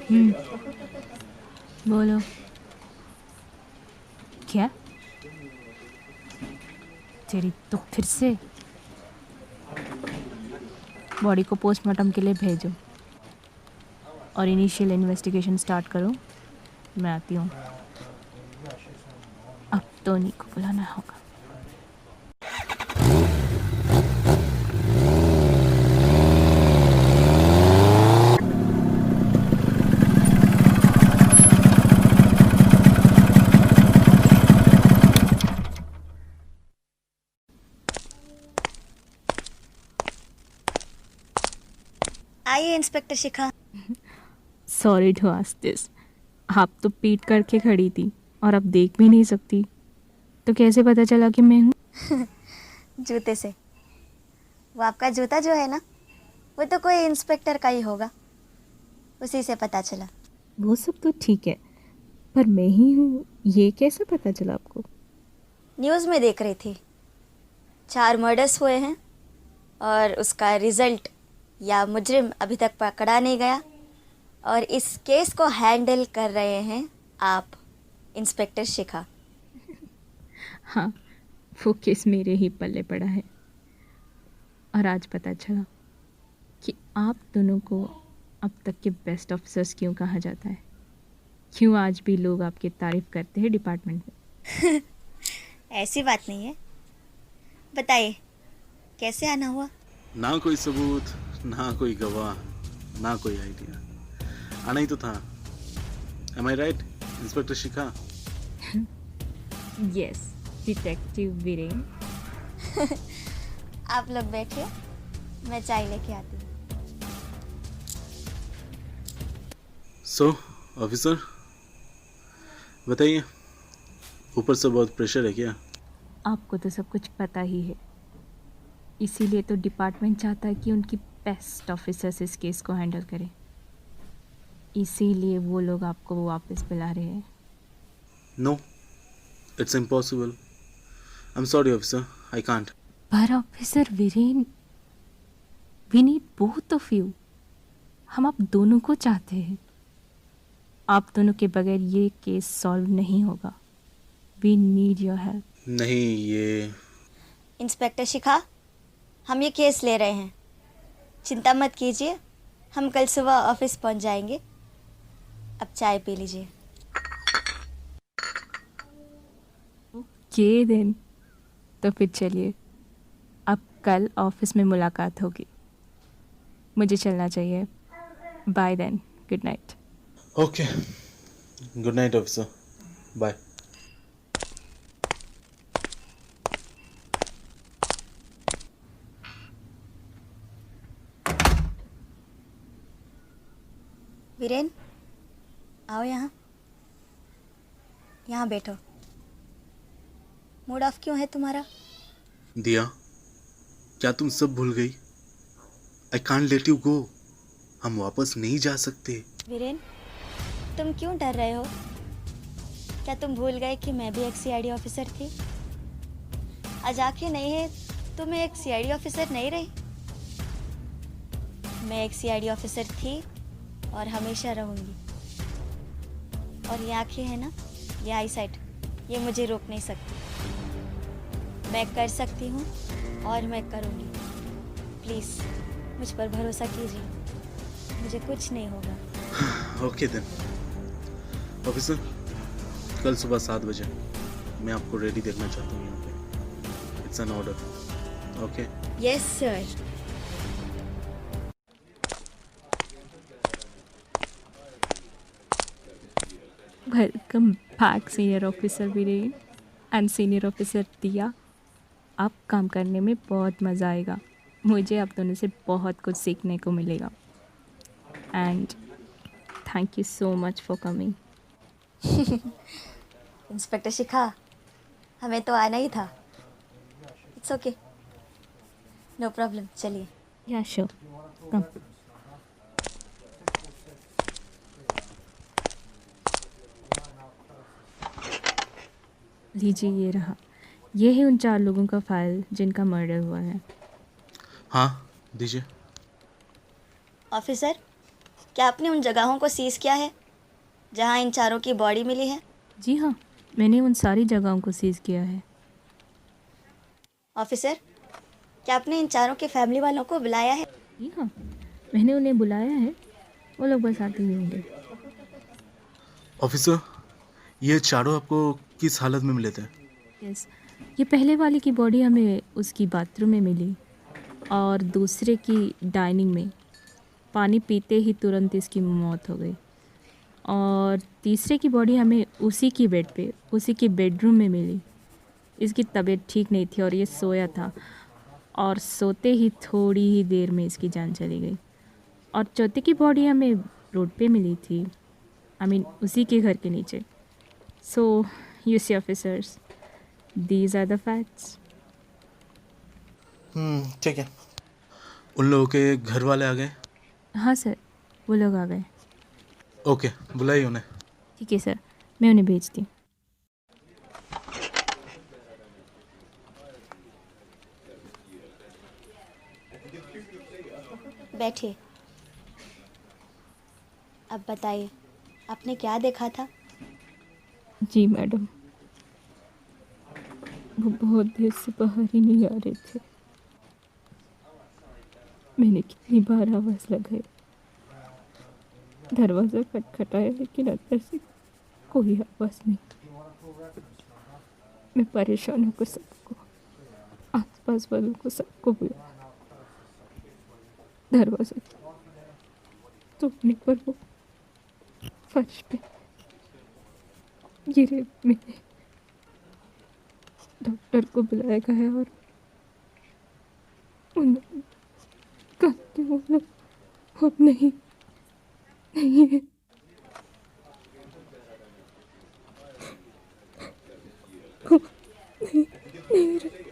हम्म, बोलो। क्या? तेरी तो फिर से बॉडी को पोस्टमार्टम के लिए भेजो और इनिशियल इन्वेस्टिगेशन स्टार्ट करो। मैं आती हूँ। अब टोनी को बुलाना होगा। आइए inspector Shikha. Sorry to ask this. आप तो पीट करके खड़ी थी और अब देख भी नहीं सकती, तो कैसे पता चला कि मैं हूँ? जूते से। वो आपका जूता जो है ना, वो तो कोई इंस्पेक्टर का ही होगा, उसी से पता चला। वो सब तो ठीक है, पर मैं ही हूँ ये कैसे पता चला आपको? न्यूज़ में देख रही थी, 4 मर्डर्स हुए हैं और उसका रिजल्ट या मुजरिम अभी तक पकड़ा नहीं गया, और इस केस को हैंडल कर रहे हैं आप, इंस्पेक्टर शिखा। हाँ, वो केस मेरे ही पल्ले पड़ा है और आज पता चला कि आप दोनों को अब तक के बेस्ट ऑफिसर्स क्यों कहा जाता है। क्यों आज भी लोग आपकी तारीफ करते हैं डिपार्टमेंट में। ऐसी बात नहीं है, बताइए कैसे आना हुआ? ना कोई सबूत, ना कोई गवाह, ना कोई आइडिया। आना ही तो था। Am I right inspector Shikha? Yes, detective Viren. आप लोग बैठिए, मैं चाय लेके आती हूँ। सो ऑफिसर बताइए, ऊपर से बहुत प्रेशर है क्या? आपको तो सब कुछ पता ही है, इसीलिए तो डिपार्टमेंट चाहता है कि उनकी बेस्ट ऑफिसर्स इस केस को हैंडल करें। इसीलिए वो लोग आपको वापस बुला रहे हैं। No, it's impossible. I am sorry officer, I can't. पर officer Viren, we need both of you. हम आप दोनों को चाहते हैं। आप दोनों के बगैर ये केस सॉल्व नहीं होगा। We need your help. नहीं, ये इंस्पेक्टर शिखा, हम ये केस ले रहे हैं, चिंता मत कीजिए, हम कल सुबह ऑफिस पहुंच जाएंगे। अब चाय पी लीजिए। ओके देन, तो फिर चलिए, अब कल ऑफिस में मुलाकात होगी। मुझे चलना चाहिए। Bye then, good night. Okay. Good night officer, bye. Viren, आओ यहाँ, यहाँ बैठो। मूड ऑफ क्यों है तुम्हारा? दिया, क्या तुम सब भूल गई? I can't let you go. हम वापस नहीं जा सकते। वीरेन, तुम क्यों डर रहे हो? क्या तुम भूल गए कि मैं भी एक सीआईडी ऑफिसर थी? आज आंखें नहीं है तो मैं एक सीआईडी ऑफिसर नहीं रही। मैं एक सीआईडी ऑफिसर थी और हमेशा रहूंगी। और ये आंखें है ना, ये आई साइट, ये मुझे रोक नहीं सकती। मैं कर सकती हूँ और मैं करूँगी। प्लीज़ मुझ पर भरोसा कीजिए, मुझे कुछ नहीं होगा। ओके देन ऑफिसर, कल सुबह 7 बजे मैं आपको रेडी देखना चाहता हूँ यहाँ पे। It's an order. Okay? Yes sir. Welcome back senior officer Viren and senior officer दिया। अब काम करने में बहुत मज़ा आएगा। मुझे आप दोनों से बहुत कुछ सीखने को मिलेगा। And thank you so much for coming. Inspector Shikha, हमें तो आना ही था। इट्स ओके, नो प्रॉब्लम, चलिए। या श्योर, कम। लीजिए, ये रहा। ये है उन 4 लोगों का फाइल जिनका मर्डर हुआ है। हाँ, दीजिए। ऑफिसर, क्या आपने उन जगहों को सीज किया है जहां इन चारों की बॉडी मिली है? जी हाँ, मैंने उन सारी जगहों को सीज़ किया है। ऑफिसर, क्या आपने इन चारों के फैमिली वालों को बुलाया है? जी हाँ, मैंने उन्हें बुलाया है, वो लोग बस आते ही होंगे। ऑफिसर, ये चारों आपको किस हालत में मिले थे? यस, ये पहले वाले की बॉडी हमें उसकी बाथरूम में मिली और दूसरे की डाइनिंग में। पानी पीते ही तुरंत इसकी मौत हो गई। और तीसरे की बॉडी हमें उसी की बेड पे, उसी की बेडरूम में मिली। इसकी तबीयत ठीक नहीं थी और ये सोया था और सोते ही थोड़ी ही देर में इसकी जान चली गई। और चौथे की बॉडी हमें रोड पे मिली थी, उसी के घर के नीचे। So you see officers, these are the facts. ठीक है। उन लोगों के घर वाले आ गए? हाँ सर, वो लोग आ गए। ओके, बुलाइए उन्हें। ठीक है सर, मैं उन्हें भेजती हूँ। बैठिए। अब बताइए, आपने क्या देखा था? जी मैडम, वो बहुत देर से बाहर ही नहीं आ रहे थे। मैंने कितनी बार आवाज़ लगाई, दरवाज़ा खटखटाया, लेकिन अंदर से कोई आवाज़ नहीं। मैं परेशान होकर सबको, आसपास वालों को सबको बुलाया। दरवाज़ा टूटने पर वो फर्श पे गिरे मिले। डॉक्टर को बुलाया गया और उन्होंने कहा कि वो लोग अब नहीं है। वो नहीं रहे।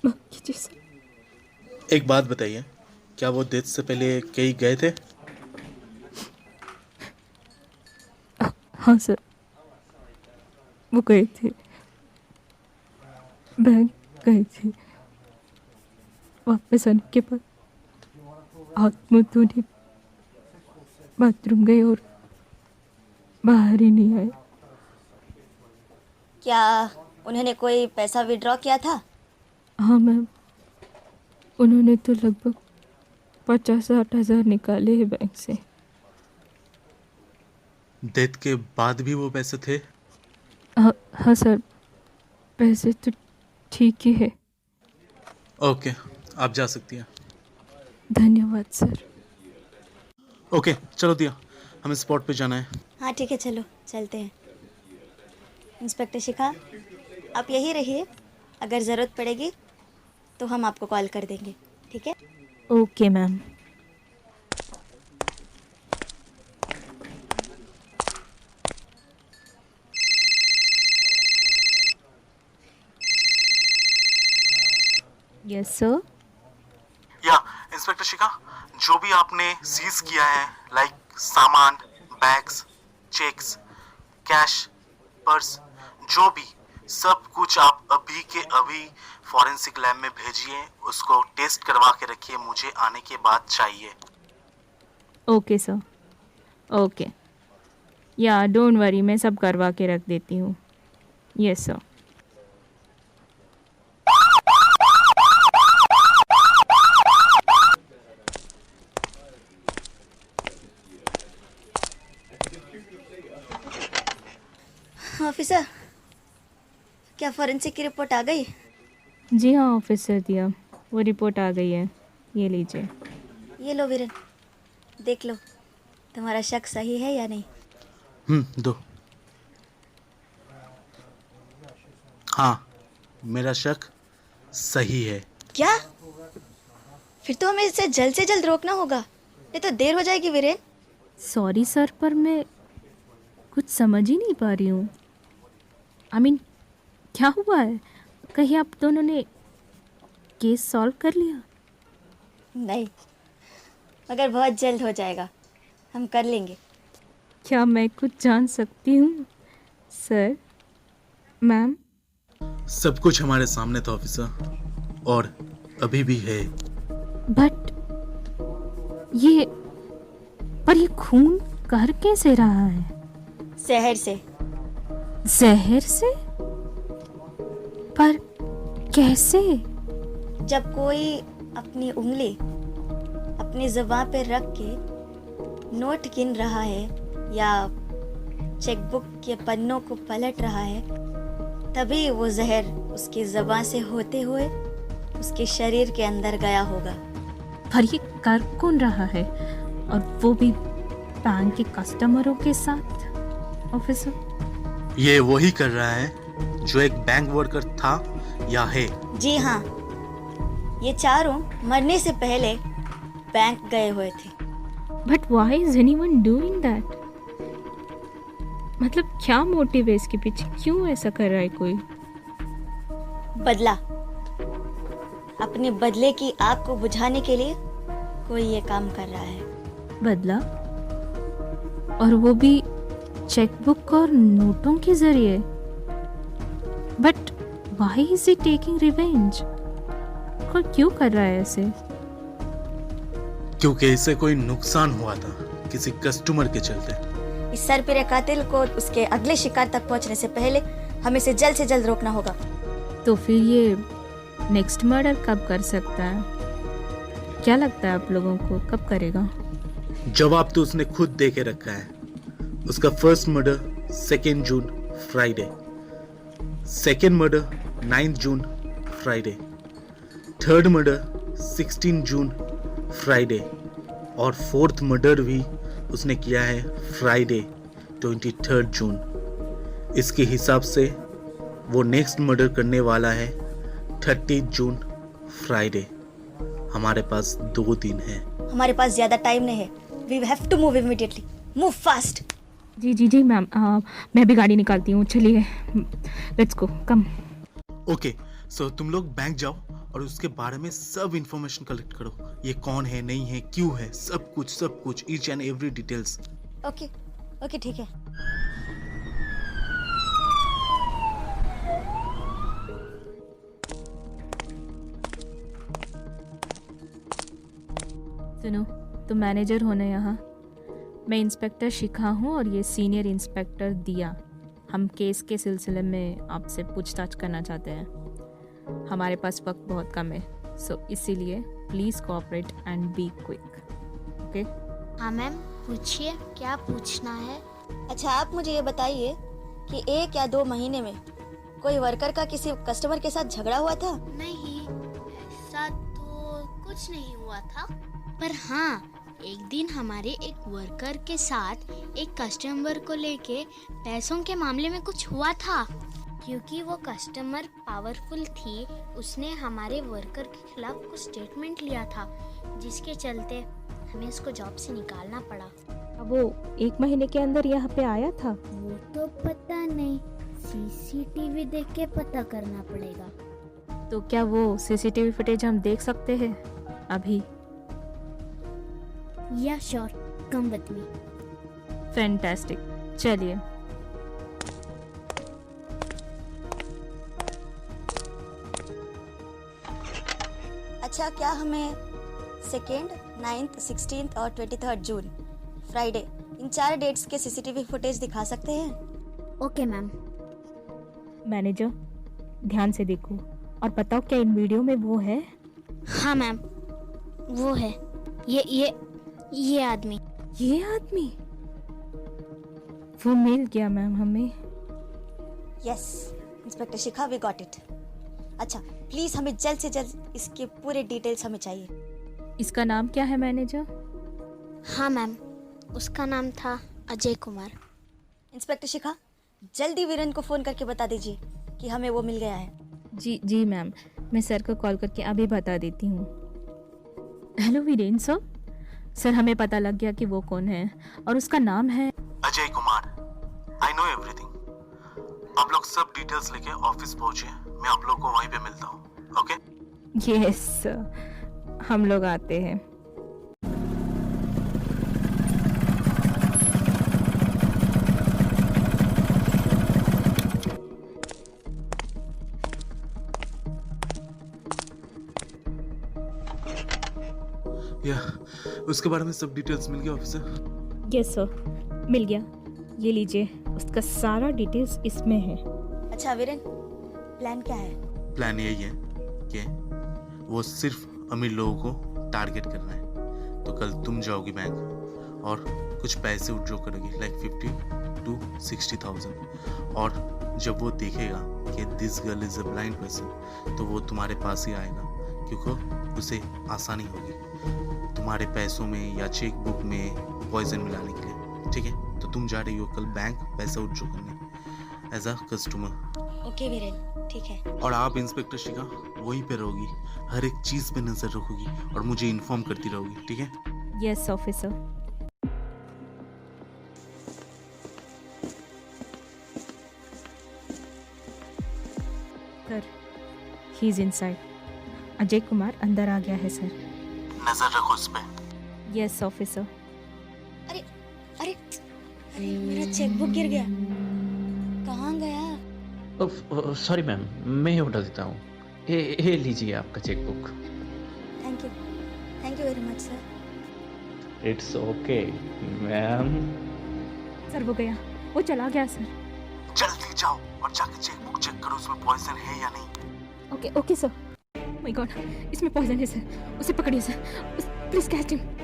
माफ कीजिए सर। एक बात बताइए, क्या वो डेथ से पहले कहीं गए थे? हाँ सर, वो गए थे, बैंक गए थे। वापस आने के बाद हाथ मुंह धोने बाथरूम गए और बाहर ही नहीं आए। क्या उन्होंने कोई पैसा विड्रॉ किया था? हाँ मैम, उन्होंने तो लगभग 50-60 हज़ार निकाले हैं बैंक से। डेथ के बाद भी वो पैसे थे? हाँ सर, पैसे तो ठीक ही है। ओके, आप जा सकती हैं। धन्यवाद सर। ओके, चलो दिया, हमें स्पॉट पे जाना है। हाँ ठीक है, चलो चलते हैं। इंस्पेक्टर शिखा, आप यहीं रहिए, अगर ज़रूरत पड़ेगी तो हम आपको कॉल कर देंगे, ठीक है? Okay ma'am. Yes sir. या इंस्पेक्टर शिखा, जो भी आपने सीज किया है, लाइक सामान, बैग्स, चेक्स, कैश, पर्स, जो भी, सब कुछ आप अभी के अभी फॉरेंसिक लैब में भेजिए। उसको टेस्ट करवा के रखिए, मुझे आने के बाद चाहिए। Okay sir, okay. या डोंट वरी, मैं सब करवा के रख देती हूँ। Yes sir. ऑफिसर, क्या फॉरेंसिक की रिपोर्ट आ गई? जी हाँ ऑफिसर दिया, वो रिपोर्ट आ गई है, ये लीजिए। ये लो वीरेन, देख लो तुम्हारा शक सही है या नहीं। दो। हाँ, मेरा शक सही है। क्या? फिर तो हमें इसे जल्द से जल्द रोकना होगा, नहीं तो देर हो जाएगी वीरेन। सॉरी सर, पर मैं कुछ समझ ही नहीं पा रही हूँ। क्या हुआ है? कहीं आप दोनों ने केस सॉल्व कर लिया? नहीं, मगर बहुत जल्द हो जाएगा, हम कर लेंगे। क्या मैं कुछ जान सकती हूँ सर? मैम? सब कुछ हमारे सामने था ऑफिसर, और अभी भी है। बट ये पर ये खून कर कैसे रहा है? शहर से। जहर से? पर कैसे? जब कोई अपनी उंगली अपनी ज़ुबान पे रख के नोट गिन रहा है या चेकबुक के पन्नों को पलट रहा है, तभी वो जहर उसकी ज़ुबान से होते हुए उसके शरीर के अंदर गया होगा। पर ये कर कौन रहा है, और वो भी बैंक के कस्टमरों के साथ? ऑफिसर, ये वही कर रहा है जो एक बैंक वर्कर था या है। जी हाँ, ये चारों मरने से पहले बैंक गए हुए थे। But why is anyone doing that? मतलब क्या मोटिव है इसके पीछे? क्यों ऐसा कर रहा है कोई? बदला। अपने बदले की आग को बुझाने के लिए कोई ये काम कर रहा है। बदला? और वो भी चेकबुक और नोटों के जरिए? But why is he taking revenge? और क्यों कर रहा है ऐसे? क्योंकि इसे कोई नुकसान हुआ था किसी कस्टमर के चलते। इस सरपिरे कातिल को उसके अगले शिकार तक पहुंचने से पहले हमें इसे जल्द से जल्द रोकना होगा। तो फिर ये नेक्स्ट मर्डर कब कर सकता है? क्या लगता है आप लोगों को, कब करेगा? जवाब तो उसने खुद दे के रखा है। उसका फर्स्ट मर्डर 2 जून फ्राइडे, सेकेंड मर्डर 9 जून फ्राइडे, थर्ड मर्डर 16 जून फ्राइडे, और फोर्थ मर्डर भी उसने किया है फ्राइडे 23 जून। इसके हिसाब से वो नेक्स्ट मर्डर करने वाला है 30 जून फ्राइडे। हमारे पास 2 दिन है। हमारे पास ज्यादा टाइम नहीं है। We have to move immediately. Move fast. जी जी जी मैम, मैं भी गाड़ी निकालती हूँ, चलिए लेट्स गो, कम। ओके, सो तुम लोग बैंक जाओ और उसके बारे में सब इंफॉर्मेशन कलेक्ट करो। ये कौन है, नहीं है, क्यों है, सब कुछ, each and every details. Okay okay, ठीक है। सुनो, तुम मैनेजर हो ना यहाँ? मैं इंस्पेक्टर शिखा हूँ और ये सीनियर इंस्पेक्टर दिया। हम केस के सिलसिले में आपसे पूछताछ करना चाहते हैं। हमारे पास वक्त बहुत कम है, सो इसीलिए please cooperate and be quick, okay? हाँ मैम, पूछिए, क्या पूछना है? अच्छा, आप मुझे ये बताइए कि 1 या 2 महीने में कोई वर्कर का किसी कस्टमर के साथ झगड़ा हुआ था? नहीं, ऐसा तो कुछ नहीं हुआ था, पर हाँ, एक दिन हमारे एक वर्कर के साथ एक कस्टमर को लेके पैसों के मामले में कुछ हुआ था। क्योंकि वो कस्टमर पावरफुल थी, उसने हमारे वर्कर के खिलाफ कुछ स्टेटमेंट लिया था, जिसके चलते हमें उसको जॉब से निकालना पड़ा। अब वो 1 महीने के अंदर यहाँ पे आया था? वो तो पता नहीं, सीसीटीवी देख के पता करना पड़ेगा। तो क्या वो सीसीटीवी फुटेज हम देख सकते हैं अभी? या sure, come with me. Fantastic, चलिए। अच्छा, क्या हमें 2nd, 9th, 16th और 23rd जून फ्राइडे, इन 4 डेट्स के सीसीटीवी फुटेज दिखा सकते हैं? Okay ma'am. मैनेजर, ध्यान से देखो और बताओ क्या इन वीडियो में वो है? हाँ मैम, वो है। ये आदमी। ये आदमी? वो मिल गया मैम हमें। Yes inspector Shikha, we got it. अच्छा, प्लीज हमें जल्द से जल्द इसके पूरे डिटेल्स हमें चाहिए। इसका नाम क्या है मैनेजर? हाँ मैम, उसका नाम था अजय कुमार। इंस्पेक्टर शिखा, जल्दी वीरेन को फोन करके बता दीजिए कि हमें वो मिल गया है। जी जी मैम, मैं सर को कॉल करके अभी बता देती हूँ। हेलो वीरेन सर, हमें पता लग गया कि वो कौन है और उसका नाम है Ajay Kumar. I know everything. आप लोग सब डिटेल्स लेके ऑफिस पहुंचे, मैं आप लोग को वहीं पे मिलता हूँ। ओके? यस हम लोग आते हैं। उसके बारे में सब डिटेल्स मिल गया ऑफिसर? यस सर, मिल गया। ये लीजिए, उसका सारा डिटेल्स इसमें है। अच्छा वीरेन, प्लान क्या है? प्लान यही है कि वो सिर्फ अमीर लोगों को टारगेट करना है। तो कल तुम जाओगी बैंक और कुछ पैसे विथड्रॉ करोगी, लाइक 50 to 60,000। और जब वो देखेगा कि this girl is a blind person, तो वो तुम्हारे पास ही आएगा, क्योंकि उसे आसानी होगी तुम्हारे पैसों में या चेक बुक में पॉइजन मिलाने के लिए। ठीक है, तो तुम जा रही हो कल बैंक पैसा विथड्रॉ करने as a customer. Okay Viren, ठीक है। और आप इंस्पेक्टर शिखा वहीं पे रहोगी, हर एक चीज पे नजर रखोगी और मुझे इन्फॉर्म करती रहोगी, ठीक है? Yes officer. Sir, he is inside. Ajay Kumar अंदर आ गया है सर। नजर रखो उस पे। Yes officer. अरे अरे अरे, मेरा चेकबुक गिर गया। कहाँ गया? सॉरी मैम, मैं ही उठा देता हूँ। ये लीजिए आपका chequebook. Thank you very much sir. It's okay ma'am. Sir वो गया, वो चला गया सर। जल्दी जाओ और जाके चेकबुक चेक करो उसमें पॉइजन है या नहीं। Okay okay sir. My God, इसमें पॉइजन है सर। उसे पकड़िए सर, प्लीज कैच हिम।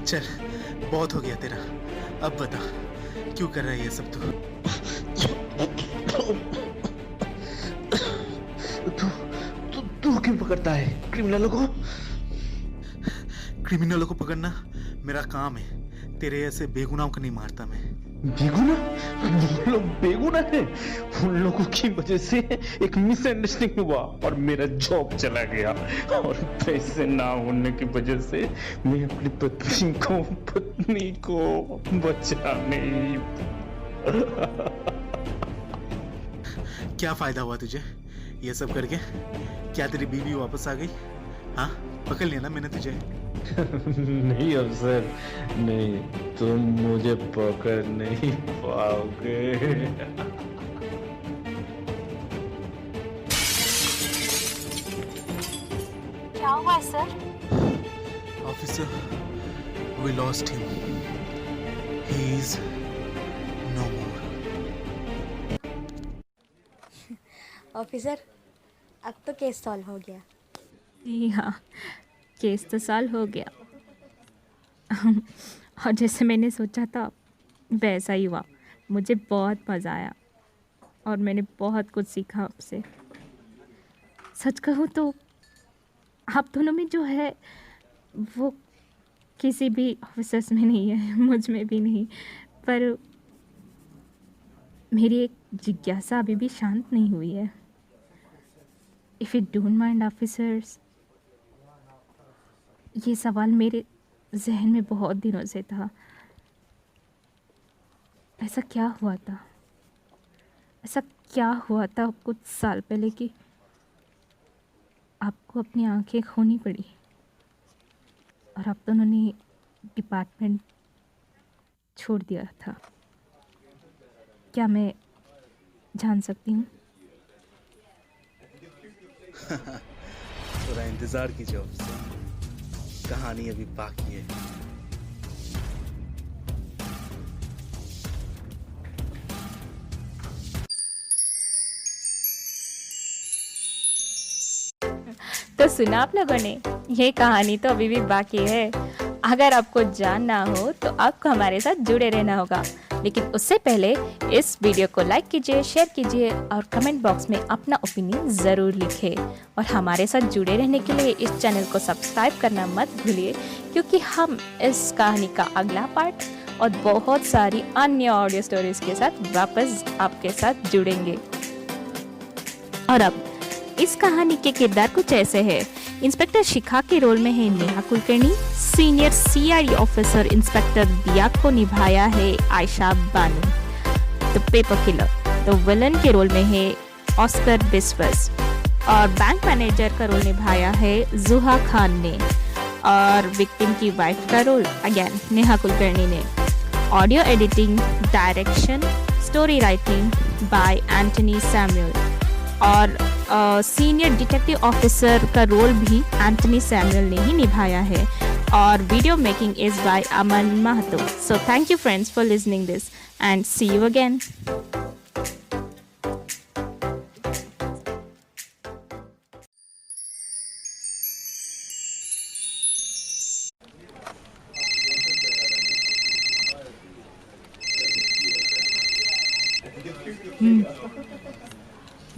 चल, बहुत हो गया तेरा। अब बता क्यों कर रहा है ये सब तू? तू क्यों पकड़ता है क्रिमिनलों को? क्रिमिनलों को पकड़ना मेरा काम है, तेरे ऐसे बेगुनाहों को नहीं मारता मैं। बेगुना? वो लोग बेगुना है। उन लोगों की वजह से एक मिसअंडरस्टैंडिंग हुआ और मेरा जॉब चला गया, और पैसे ना होने की वजह से मैं अपनी पत्नी को बचा नहीं। क्या फायदा हुआ तुझे ये सब करके? क्या तेरी बीवी वापस आ गई? हाँ, पकड़ लिया ना मैंने तुझे। नहीं अफसर, नहीं, तुम मुझे पकड़ नहीं पाओगे। क्या हुआ sir? Officer, we lost him. He is no more. Officer, अब तो केस सॉल्व हो गया। जी हाँ, केस तो सॉल्व हो गया। और जैसे मैंने सोचा था वैसा ही हुआ। मुझे बहुत मज़ा आया और मैंने बहुत कुछ सीखा आपसे। सच कहूँ तो आप दोनों में जो है वो किसी भी ऑफिसर्स में नहीं है, मुझ में भी नहीं। पर मेरी एक जिज्ञासा अभी भी शांत नहीं हुई है। If you don't mind officers, ये सवाल मेरे जहन में बहुत दिनों से था। ऐसा क्या हुआ था? ऐसा क्या हुआ था कुछ साल पहले कि आपको अपनी आंखें खोनी पड़ी और आप दोनों ने डिपार्टमेंट छोड़ दिया था? क्या मैं जान सकती हूँ? थोड़ा इंतजार कीजिए ऑफिसर, कहानी अभी बाकी है। तो सुना आप लोगों ने, ये कहानी तो अभी भी बाकी है। अगर आपको जानना हो तो आपको हमारे साथ जुड़े रहना होगा। लेकिन उससे पहले इस वीडियो को लाइक कीजिए, शेयर कीजिए और कमेंट बॉक्स में अपना ओपिनियन ज़रूर लिखें। और हमारे साथ जुड़े रहने के लिए इस चैनल को सब्सक्राइब करना मत भूलिए, क्योंकि हम इस कहानी का अगला पार्ट और बहुत सारी अन्य ऑडियो स्टोरीज के साथ वापस आपके साथ जुड़ेंगे। और अब इस कहानी के किरदार कुछ ऐसे हैं। इंस्पेक्टर शिखा के रोल में है Neha Kulkarni. Senior CID officer inspector Diya को निभाया है Ayesha Banu. The paper killer. तो विलन के रोल में है ऑस्कर बिस्वस और बैंक मैनेजर का रोल निभाया है जुहा खान ने और विक्टिम की वाइफ का रोल अगेन नेहा कुलकर्णी ने। Audio editing, direction, story writing by Antony Samuel और सीनियर डिटेक्टिव ऑफिसर का रोल भी एंटनी सैमुअल ने ही निभाया है और video making is by Aman Mahato. So thank you friends for listening this and see you again.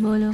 बोलो।